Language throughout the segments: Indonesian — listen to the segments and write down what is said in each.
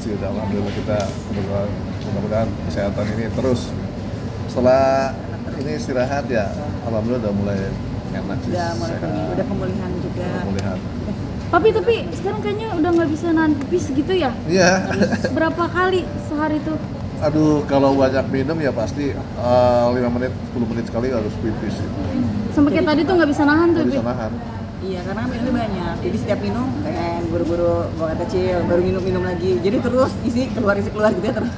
sih, udah alhamdulillah kita mudah-mudahan kesehatan ini terus. Setelah ini istirahat ya, alhamdulillah udah mulai enak sih. Udah mulai udah pemulihan juga. Pemulihan. Tapi sekarang kayaknya udah nggak bisa nahan pipis gitu ya? Iya. Berapa kali sehari tuh? Aduh, kalau banyak minum ya pasti 5 menit, 10 menit sekali harus pipis. Sampai kayak tadi tuh nggak bisa nahan tuh. Nggak bisa nahan. Iya, karena minumnya banyak. Jadi setiap minum pengen buru-buru buang air kecil, baru minum lagi. Jadi terus isi keluar gitu ya terus.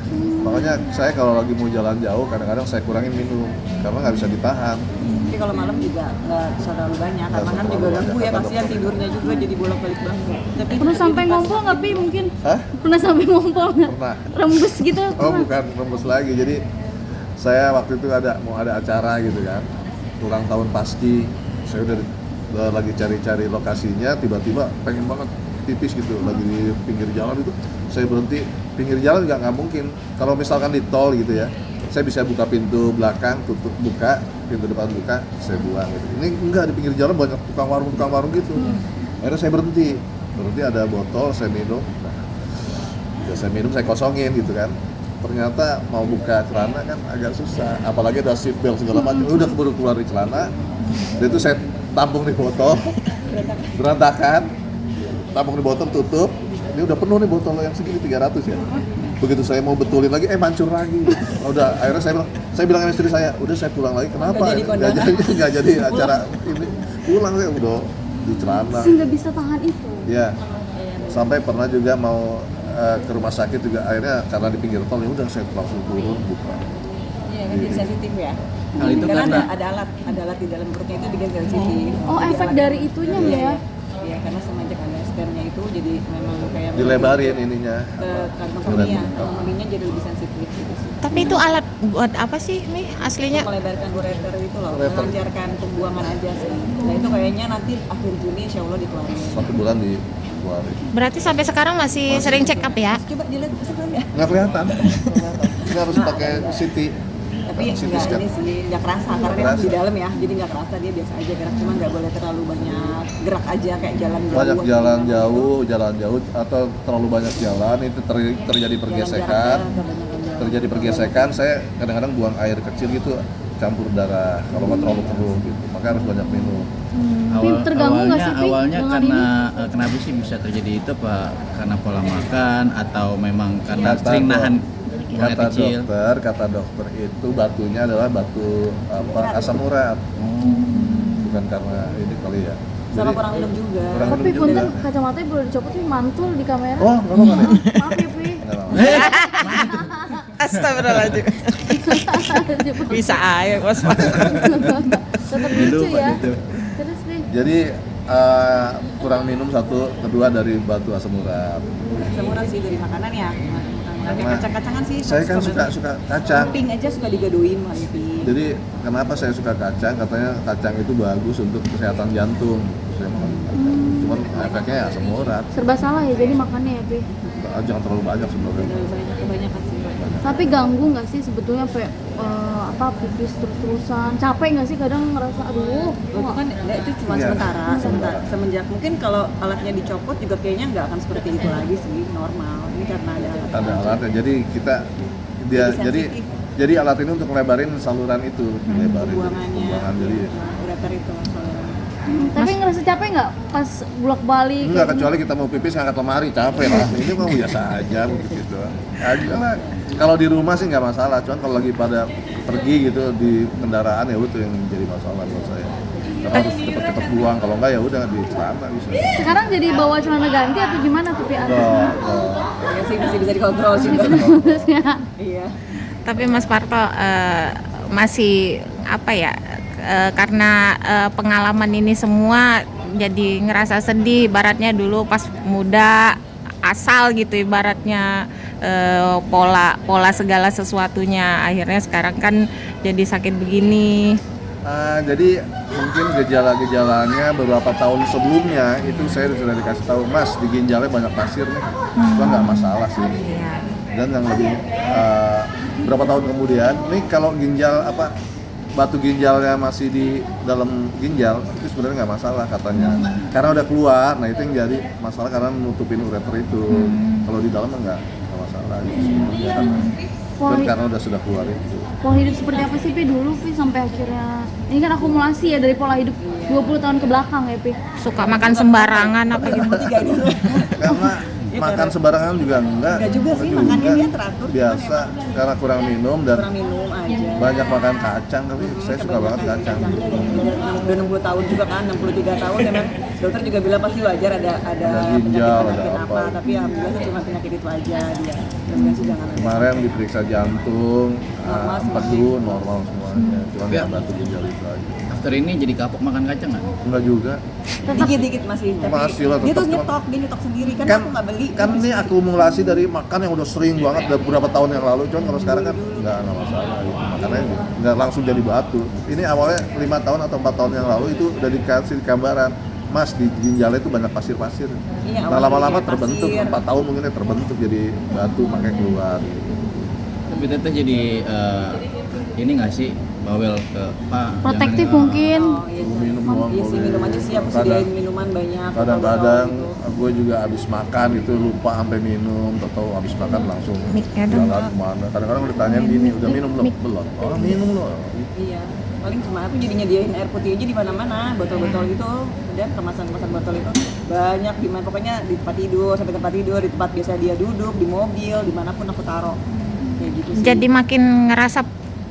Makanya saya kalau lagi mau jalan jauh kadang-kadang saya kurangin minum karena nggak bisa ditahan. Tapi kalau malam juga nggak bisa terlalu banyak, karena kan juga ganggu ya, kasihan tidurnya juga jadi bolak-balik banget. Tapi Pernah sampai ngompol nggak Pi mungkin? Hah? Pernah sampai ngompol nggak? Pernah. Rembes gitu? Oh pernah? bukan rembes lagi, jadi saya waktu itu mau ada acara gitu kan, ulang tahun Paski, saya udah lagi cari-cari lokasinya, tiba-tiba pengen banget pipis gitu, lagi di pinggir jalan itu, saya berhenti, pinggir jalan juga nggak mungkin, kalau misalkan di tol gitu ya, saya bisa buka pintu belakang, tutup, buka, pintu depan buka, saya buang gitu. Ini enggak, di pinggir jalan banyak tukang warung gitu, akhirnya saya berhenti ada botol, saya minum, saya kosongin gitu kan. Ternyata mau buka celana kan agak susah, apalagi ada seat belt segala macam. Udah keburu keluar di celana, dan itu saya tampung di botol, berantakan, tampung di botol, tutup. Ini udah penuh nih botol yang segini 300 ya. Begitu saya mau betulin lagi, mancur lagi. Udah, akhirnya saya bilang sama istri saya, udah saya pulang lagi. Kenapa? Nggak jadi acara ini. Pulang saya udah di celana. Nggak bisa tahan itu. Ya, sampai pernah juga mau ke rumah sakit juga, akhirnya karena di pinggir tol ya udah saya langsung turun buka. Iya kan jadi sensitif ya. Hal itu karena karena ada alat di dalam perutnya itu bikin sensitif. Oh, Jadi efek alat- dari itunya ya? Iya, karena semenjak ada stennya itu jadi memang kayak Dilebarin ininya. ke kantong jadi lebih sensitif gitu sih. Tapi itu alat buat apa sih nih aslinya? Melebarkan ureter itu loh, Ureter. melancarkan pembuangan aja sih. Nah itu kayaknya nanti akhir Juni insya Allah dikeluarin. 1 bulan dikeluarin. Berarti sampai sekarang masih sering check up ya? Coba dilihat sebentar ya. Nggak kelihatan. Ini harus pakai CT. Tapi CT nggak scan. ini sih nggak kerasa karena dia Kerasa. di dalam ya, jadi nggak kerasa, dia biasa aja gerak, cuma nggak boleh terlalu banyak gerak aja kayak jalan jauh. Banyak jalan jauh atau terlalu banyak jalan itu terjadi pergesekan. Terjadi pergesekan, saya kadang-kadang buang air kecil gitu campur darah kalau nggak terlalu keruh gitu, maka harus banyak minum. Pi, terganggu nggak sih, Pi, awalnya dengan karena kenapa sih bisa terjadi itu, Pak? Karena pola makan atau memang karena sering nahan buang air kecil? Kata dokter itu batunya adalah batu asam urat, bukan karena ini kali ya. Sama Jadi, kurang minum juga. kurang Tapi minum punten juga. kacamatanya boleh dicopot nih, mantul di kamera. Oh, nggak apa-apa nih. Maaf ya Pi. Nggak apa-apa. Astagfirullahaladzim. Bisa aja bos. Tetap lucu ya. Terus Pi. Jadi kurang minum satu, kedua dari batu asam urat. Semua sih dari makanan ya. Kayak Karena kacang-kacangan sih. Saya kan suka kacang. Topping aja suka digadoin sama Pi. Jadi kenapa saya suka kacang? Katanya kacang itu bagus untuk kesehatan jantung. Saya makan kacang. Cuman efeknya ya asam urat. Serba salah ya jadi makannya ya Pi. Jangan terlalu banyak sebenarnya. Kebanyakan sih. Tapi ganggu nggak sih sebetulnya kayak pipis terus-terusan? Capek nggak sih kadang ngerasa aduh. Itu kan enggak, itu cuma Iya, sementara. Semenjak mungkin kalau alatnya dicopot juga kayaknya nggak akan seperti itu lagi sih, normal. Ini karena ada alat. Ada alatnya. Jadi kita sensitif. jadi alat ini untuk lebarin saluran itu, dilebarin Pembuangannya. pembuangan. Jadi Ureter itu soalnya. Tapi ngerasa capek nggak pas bolak-balik? enggak, kecuali kita mau pipis ngangkat lemari, capek lah. Ini mah biasa aja mau pipis doang. Aja lah. Kalau di rumah sih nggak masalah, cuman kalau lagi pada pergi gitu di kendaraan ya itu yang jadi masalah buat saya. Karena harus cepet-cepet buang, kalau enggak ya udah di celana bisa. Sekarang jadi bawa celana ganti atau gimana tuh Pi? Enggak. Ya sih masih bisa dikontrol sih. Terusnya. Iya. Tapi Mas Parto masih apa ya? Karena pengalaman ini semua jadi ngerasa sedih. Ibaratnya dulu pas muda asal gitu, ibaratnya pola segala sesuatunya. Akhirnya sekarang kan jadi sakit begini. Jadi mungkin gejala-gejalanya beberapa tahun sebelumnya itu saya sudah dikasih tahu, Mas di ginjalnya banyak pasir nih, itu nggak masalah sih. Dan yang lebih berapa tahun kemudian, nih kalau ginjal batu ginjalnya masih di dalam ginjal itu sebenarnya nggak masalah katanya, karena udah keluar. Nah itu yang jadi masalah karena nutupin ureter itu. Kalau di dalam nggak lagi sebelumnya kan. Pola, Dan karena sudah keluar itu. pola hidup seperti apa sih Pi dulu Pi sampai akhirnya ini kan akumulasi ya dari pola hidup 20 tahun ke belakang ya Pi. Suka makan sembarangan apa gitu. Tiga ini Karena makan sembarangan juga enggak juga sih, juga. makannya dia teratur, Biasa karena kurang minum dan kurang minum aja. banyak makan kacang, tapi saya suka banget kacang. Udah 60 tahun juga kan, 63 tahun memang dokter juga bilang pasti wajar ada ginjal, ada penyakit apa. tapi alhamdulillah sih cuma penyakit itu aja dia. Mudah-mudahan sih jangan ada. Kemarin diperiksa jantung, Normal semua. empedu, normal semuanya. Cuma Ya. nggak batu ginjal itu aja. After ini jadi kapok makan kacang nggak? Enggak juga. Dikit-dikit masih, tapi Masih lah, dia tetap tuh cuma- dia nyetok sendiri kan, Kan aku nggak beli. kan ini akumulasi dari makan yang udah sering banget udah beberapa tahun yang lalu. Cuman kalau sekarang kan nggak masalah gitu. Makannya nggak langsung jadi batu. Ini awalnya 5 tahun atau 4 tahun yang lalu itu udah dikasih gambaran. Mas, di ginjalnya itu banyak pasir-pasir. Iya, Nah, lama-lama awalnya terbentuk, pasir. 4 tahun mungkin terbentuk jadi batu makanya keluar. Gitu. Tapi teteh jadi ini nggak sih bawel ke Pak? Protektif jangan, mungkin. Oh, iya, Minum doang iya sih, boleh. minum aja sih, aku Kadang- sediain minuman banyak. Kadang-kadang botol-botol gue juga habis makan gitu lupa sampai minum, atau habis makan langsung Mic-nya dong. jalan kemana. Kadang-kadang udah tanyain gini, udah minum belum? Belum. Oh minum loh. gitu. Iya, paling cuma aku jadi nyediain air putih aja di mana-mana, botol-botol gitu, udah kemasan-kemasan botol itu banyak di mana, pokoknya di tempat tidur, sampai tempat tidur, di tempat biasa dia duduk, di mobil, dimanapun aku taruh, kayak gitu sih. Jadi makin ngerasa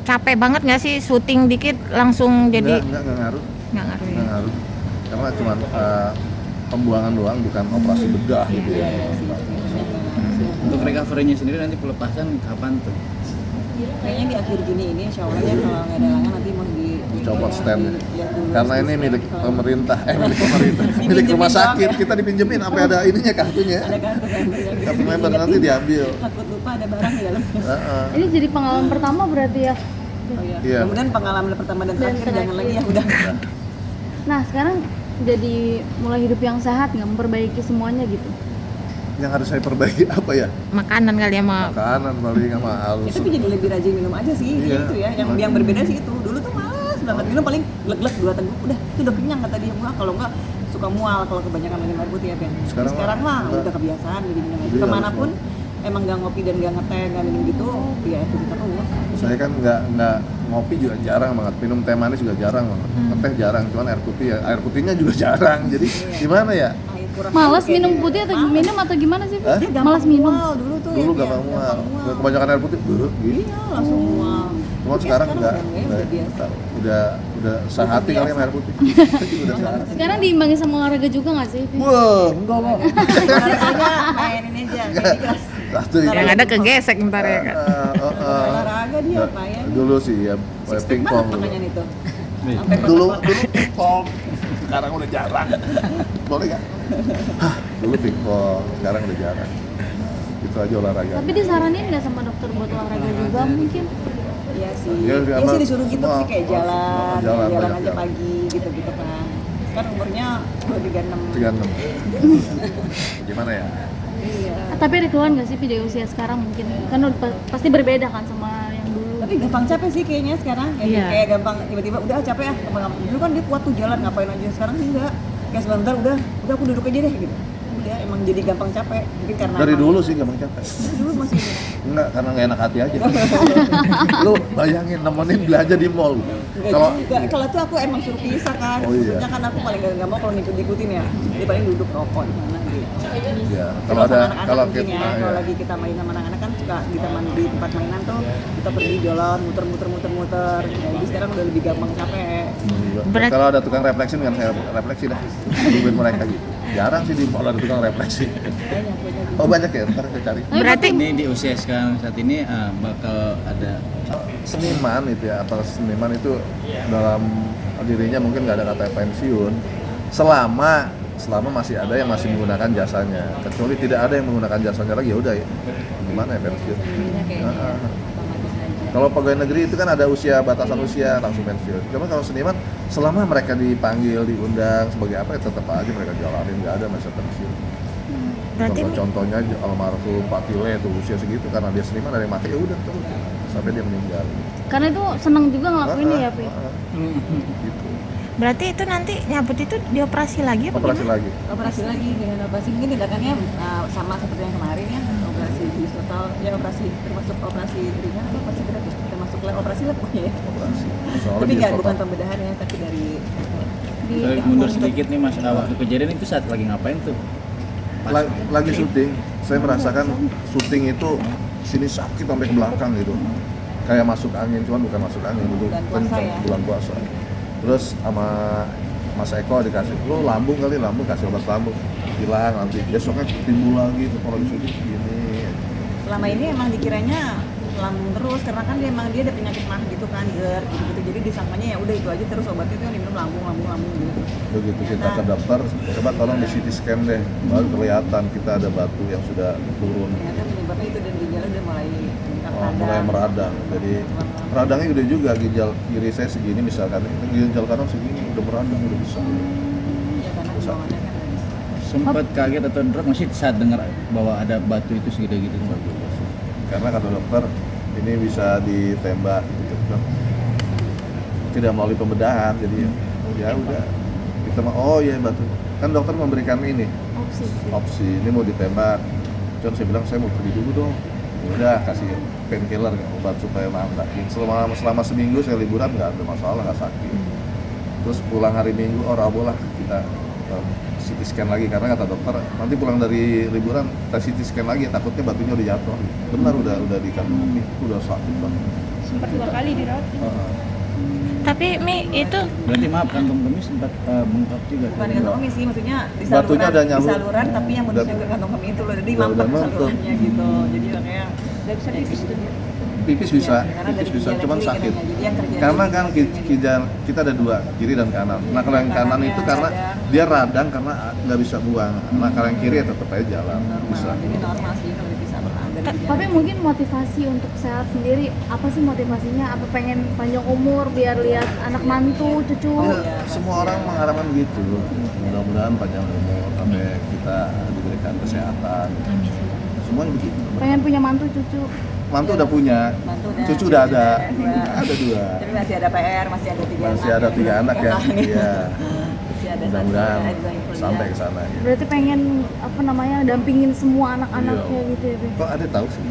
capek banget nggak sih syuting dikit langsung jadi Enggak ngaruh. nggak ngaruh ya? Nggak ngaruh. Karena cuma pembuangan doang, bukan operasi bedah gitu ya. Untuk recovery-nya sendiri nanti pelepasan kapan tuh? Kayaknya di akhir Juni ini, insya Allah ya, kalau nggak ada halangan nanti mau Dicopot stand-nya. dilihat dulu. Karena ini milik pemerintah, milik pemerintah, milik Dipinjemin rumah doang sakit. ya. Kita dipinjemin sampai ada ininya kartunya. Ada kartu member yang Kartu member nanti diambil. takut lupa ada barang di dalam. Heeh. Ini jadi pengalaman pertama berarti ya. Oh iya. Iya. Kemudian pengalaman pertama dan Dan terakhir terakhir. jangan lagi ya udah. Nah, sekarang jadi mulai hidup yang sehat nggak memperbaiki semuanya gitu. Yang harus saya perbaiki apa ya? Makanan kali ya sama Makanan paling sama halus. Tapi jadi lebih rajin minum aja sih, Iya. itu ya. Yang berbeda sih itu. Dulu tuh malas banget minum, paling glek-glek 2 teguk udah, itu udah kenyang kata dia. Wah, kalau enggak suka mual kalau kebanyakan minum air putih ya, Ben. Sekarang mah enggak. udah kebiasaan jadi minum air Jadi putih. Kemanapun harus emang nggak ngopi dan nggak ngeteh, nggak minum gitu, ya air putih terus. Saya kan nggak ngopi juga jarang banget, minum teh manis juga jarang banget, teh jarang, cuman air putih ya, air putihnya juga jarang. Jadi gimana ya? Air kurang Malas kayaknya. minum putih atau Malas. minum atau gimana sih? Hah? Dia gampang Malas minum. mual dulu tuh Dulu ya, gampang mual, kebanyakan air putih, gitu. Iya, langsung mual. Cuma Tapi sekarang enggak, udah biasa. udah sehati kali sama air putih. Udah sehati. Sekarang diimbangi sama olahraga juga nggak sih? Pi? Wah, enggak lah. Olahraganya mainin aja, kayak di kelas. Satu yang ada kegesek ntar ya kan. Olahraga dia apa ya? Dulu sih ya, Six pack pingpong banget dulu. makanya itu. Nih. Sampai Dulu kotak-kotak. pingpong, sekarang udah jarang. Boleh nggak? Hah, dulu pingpong, sekarang udah jarang. Itu aja olahraga. Tapi disaranin nggak sama dokter buat olahraga juga mungkin? Iya sih. Iya, Iya sama- sih disuruh gitu semua- sih kayak jalan, jalan, jalan banyak aja jalan. pagi gitu-gitu kan. Kan umurnya udah 36. 36. Gimana ya? Iya. Tapi ada keluhan nggak sih Pi, dari usia sekarang mungkin? Kan udah pasti berbeda kan sama yang dulu. Tapi gampang capek sih kayaknya sekarang. Iya. Kayak gampang tiba-tiba udah capek ah. Dulu kan dia kuat tuh jalan ngapain aja. Sekarang sih enggak. Kayak sebentar udah aku duduk aja deh gitu. Udah emang jadi gampang capek. Mungkin karena Dari emang- dulu sih gampang capek. Dulu masih Enggak, karena nggak enak hati aja. Lu bayangin nemenin belanja di mall. enggak Kalau juga. Kalau tuh aku emang suruh pisah kan. Oh, iya. Maksudnya kan aku paling nggak mau kalau ngikut-ngikutin ya. Jadi paling duduk rokok di mana gitu. ya, Kalau kalau ada anak-anak kalau mungkin kita ya, kalau ya. lagi kita main sama anak-anak kan suka di taman di tempat mainan tuh kita pergi jalan muter-muter. Jadi sekarang udah lebih gampang capek. Berat- Kalau ada tukang refleksi kan saya refleksi dah. Tungguin mereka gitu. Jarang sih di mall ada tukang refleksi. Banyak. Oh banyak ya, ntar saya cari. Berarti Ini di usia sekarang saat ini bakal ada Seniman itu ya, atau seniman itu dalam dirinya mungkin nggak ada kata pensiun selama masih ada yang masih menggunakan jasanya. Kecuali tidak ada yang menggunakan jasanya lagi ya udah ya. Gimana ya pensiun? Iya, kayaknya Ah. otomatis aja. Kalau pegawai negeri itu kan ada usia batasan usia langsung pensiun. Cuma kalau seniman selama mereka dipanggil, diundang sebagai apa ya tetap aja mereka jalanin, nggak ada masa pensiun. berarti Contohnya almarhum Pak Tile itu usia segitu karena dia seniman dari mati ya udah terus sampai dia meninggal. Karena itu senang juga ngelakuinnya ya Pi. Gitu. berarti itu nanti nyabut itu dioperasi lagi apa Operasi gimana? lagi. Operasi lagi dengan operasi mungkin tindakannya sama seperti yang kemarin ya, operasi di total asal ya operasi termasuk operasi ringan atau operasi berat ya? Termasuk operasi lah pokoknya ya. Operasi. Soalnya Tapi di nggak total. bukan pembedahan ya, tapi dari Di Saya mundur sedikit nih Mas, waktu kejadian itu saat lagi ngapain tuh? Lagi syuting, saya merasakan syuting itu sini sakit sampai ke belakang gitu. Kayak masuk angin, cuman bukan masuk angin, itu Bulan puasa ya? bulan puasa. Terus sama Mas Eko dikasih, lo lambung kali, lambung kasih obat lambung, hilang nanti besoknya timbul lagi tuh kalau di syuting gini. selama ini emang dikiranya lambung terus karena kan dia ada penyakit mah gitu kan, GERD gitu, jadi disangkanya ya udah itu aja terus obatnya tuh yang diminum lambung gitu. Begitu kita ke dokter, coba tolong di CT scan deh, baru kelihatan kita ada batu yang sudah turun. Ternyata penyebabnya itu dan ginjalnya udah mulai Mulai meradang, jadi meradangnya gede juga, ginjal kiri saya segini misalkan, ginjal kanan segini udah meradang, udah besar. Ya karena Bisa. hubungannya kan nggak bisa. Sempat kaget atau drop masih saat dengar bahwa ada batu itu segede gitu? Karena kata dokter ini bisa ditembak gitu kan, tidak melalui pembedahan, jadi ya udah kita oh iya batu, kan dokter memberikan ini opsi ini mau ditembak, cuman saya bilang saya mau pergi dulu dong, udah kasih painkiller obat supaya nandakin. Selama seminggu saya liburan nggak ada masalah, nggak sakit. Terus pulang hari Minggu Rabu lah kita CT scan lagi, karena kata dokter nanti pulang dari liburan kita CT scan lagi, takutnya batunya udah jatuh. Benar udah di kantong kemih, itu udah sakit banget. Sempat 2 kali dirawat. Tapi Mi itu Berarti maaf, kantong kemih sempat bengkak juga. Bukan di kantong kemih sih, maksudnya di Batunya saluran, udah di nyambung. saluran tapi yang Udah- menuju ke kantong kemih itu loh, jadi udah mampet mampet. salurannya gitu, jadi makanya Udah bisa pipis tuh. Pipis bisa, ya, karena pipis dari bisa, ginjal cuman kiri sakit. kiranya. Jadi yang terjadi Karena kan di ginjal kita ada dua, kiri dan kanan. Nah kalau yang kanan itu karena dia radang karena nggak bisa buang. Nah kalau yang kiri ya tetap aja jalan, normal, bisa. jadi normal sih kalau bisa berada di Tapi mungkin motivasi untuk sehat sendiri, apa sih motivasinya? Apa pengen panjang umur biar lihat anak mantu, cucu? Ya, semua orang mengharapkan begitu. Mudah-mudahan panjang umur sampai kita diberikan kesehatan. Semuanya begitu. Pengen punya mantu, cucu? Mantu udah punya, Mantu udah, cucu udah ada, ada 2. Tapi masih ada PR, masih ada 3 anak. Masih ada 3 anak ya. Iya. Masih ada Mudah-mudahan satu, ada yang kuliah. sampai ke sana. Ya. Berarti pengen apa namanya dampingin semua anak-anaknya Iya. gitu ya, Be? Kok ada tahu sih?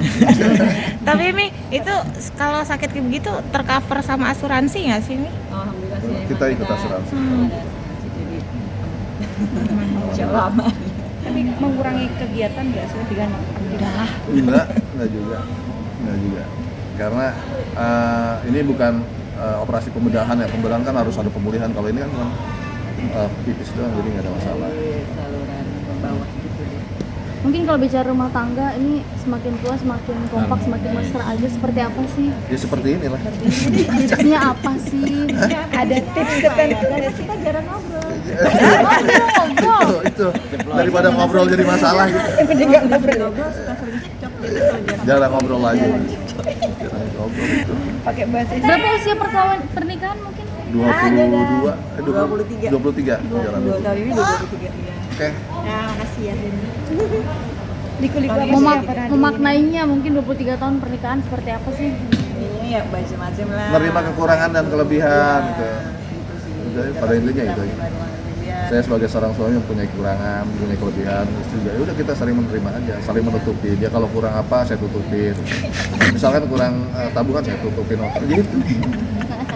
tapi Mi itu kalau sakit kayak begitu tercover sama asuransi nggak sih Mi? Alhamdulillah sih. Kita emang ikut asuransi. Ada asuransi, jadi insya Allah aman. Tapi mengurangi kegiatan nggak sih dengan Udah. Enggak juga. Karena ini bukan operasi pembedahan ya. Pembedahan kan harus ada pemulihan. Kalau ini kan cuma pipis doang, jadi nggak ada masalah. Saluran bawah gitu deh. Mungkin kalau bicara rumah tangga ini semakin tua semakin kompak, semakin mesra aja, seperti apa sih? Ya seperti inilah. Tipsnya apa sih? ada tips tertentu? Kita jarang ngobrol. itu daripada ngobrol jadi masalah gitu. Ngobrol suka sering cekcok gitu kalau jarang. Jarang ngobrol lagi. Jarang ngobrol itu. Pakai bahasa Berapa usia pernikahan mungkin? 22, 23. 23. Jarang. 2 tahun ini 23 ya. Oke. Ya, makasih ya Denny. di kulit Memaknainya mungkin 23 tahun pernikahan seperti apa sih? Ini ya macam-macam lah. Menerima kekurangan dan kelebihan gitu. Gitu sih. Udah, pada intinya itu aja. Kekurangan. Saya sebagai seorang suami mempunyai kekurangan, mempunyai kelebihan, istri juga. Ya udah kita saling menerima aja, saling menutupi. Dia kalau kurang apa, saya tutupin. Misalkan kurang tabungan, saya tutupin. Gitu.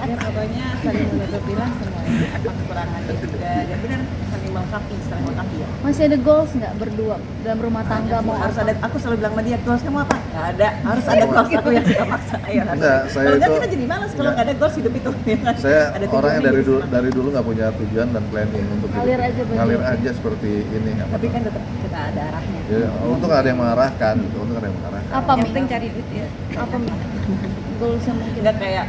Ya pokoknya saling menutupi lah semuanya, apa kekurangannya juga. Dan benar saling melengkapi ya. Masih ada goals nggak berdua dalam rumah tangga mau harus apa? ada, aku selalu bilang sama dia, goals kamu apa? Nggak ada, harus ada goals, aku yang suka maksa. Ayo, harus. Enggak, saya kalau nggak itu- kita jadi malas kalau enggak. nggak ada goals hidup itu. Saya Ada orangnya tujuannya dari gitu. dulu nggak punya tujuan dan planning untuk hidup. Ngalir aja berarti. Ngalir aja seperti ini. Tapi kan tetap kita ada arahnya. Ya, untung ada yang mengarahkan gitu, untung ada yang mengarahkan. Apa yang Mi? penting cari duit ya. Apa Mi? Goalsnya mungkin? Nggak kayak,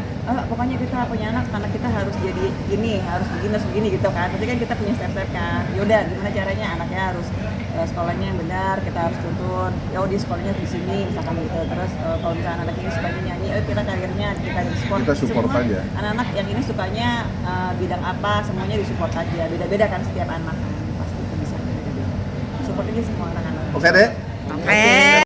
pokoknya kita punya anak kita harus jadi ini, harus begini gitu kan. Tapi kan kita punya step-step kan. Yaudah, gimana caranya anaknya harus sekolahnya yang benar, kita harus tuntun. Ya di sekolahnya di sini, misalkan gitu. Terus kalau misalnya anak ini sukanya nyanyi, kita karirnya kita support. Kita support Semua aja. Anak-anak yang ini sukanya bidang apa, semuanya disupport aja. Beda-beda kan setiap anak. Pasti itu bisa beda-beda. Support aja semua anak-anak. Oke deh. Oke.